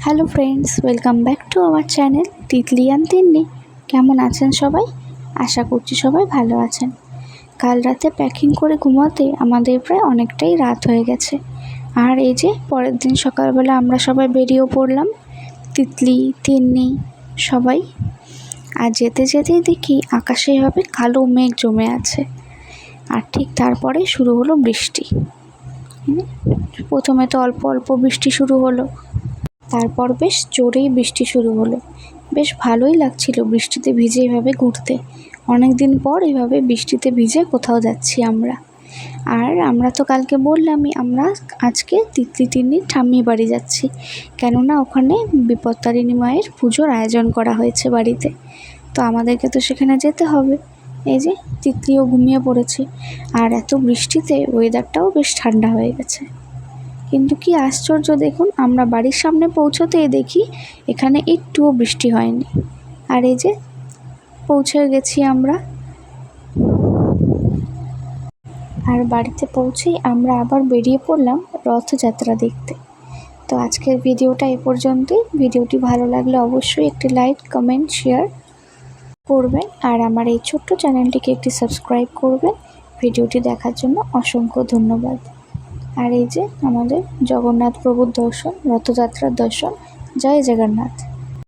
Hello friends, welcome back to our channel Titli and Tinni. কেমন আছেন সবাই? আশা করছি সবাই ভালো আছেন। কাল রাতে প্যাকিং করে ঘুমাতে আমাদের প্রায় অনেকটাই রাত হয়ে গেছে। আর এই যে পরের দিন সকালবেলা আমরা সবাই বেরিয়েও পড়লাম, তিতলি, তিন্নি সবাই। আর যেতে যেতেই দেখি আকাশে এভাবে কালো মেঘ জমে আছে। আর ঠিক তারপরে শুরু হলো বৃষ্টি। প্রথমে তো অল্প অল্প বৃষ্টি শুরু হলো, তারপর বেশ জোরেই বৃষ্টি শুরু হলো। বেশ ভালোই লাগছিল বৃষ্টিতে ভিজে এভাবে ঘুরতে। অনেক দিন পর এভাবে বৃষ্টিতে ভিজে কোথাও যাচ্ছি আমরা। আর আমরা তো কালকে বললামই আমরা আজকে তিতলি তিন্নির ঠাম্মি বাড়ি যাচ্ছি, কেননা ওখানে বিপত্তারিণী মায়ের পুজোর আয়োজন করা হয়েছে বাড়িতে। তো আমাদেরকে তো সেখানে যেতে হবে। এই যে তিতলিও ঘুমিয়ে পড়েছে। আর এত বৃষ্টিতে ওয়েদারটাও বেশ ঠান্ডা হয়ে গেছে। কিন্তু কি আশ্চর্য, দেখুন আমরা বাড়ির সামনে পৌঁছতেই দেখি এখানে একটুও বৃষ্টি হয়নি। আর এই যে পৌঁছে গেছি আমরা। আর বাড়িতে পৌঁছেই আমরা আবার বেরিয়ে পড়লাম রথযাত্রা দেখতে। তো আজকের ভিডিওটা এ পর্যন্তই। ভিডিওটি ভালো লাগলে অবশ্যই একটি লাইক, কমেন্ট, শেয়ার করবেন। আর আমার এই ছোট্ট চ্যানেলটিকে একটি সাবস্ক্রাইব করবেন। ভিডিওটি দেখার জন্য অসংখ্য ধন্যবাদ। আর এই যে আমাদের জগন্নাথ প্রভুর দর্শন, রথযাত্রার দর্শন। জয় জগন্নাথ।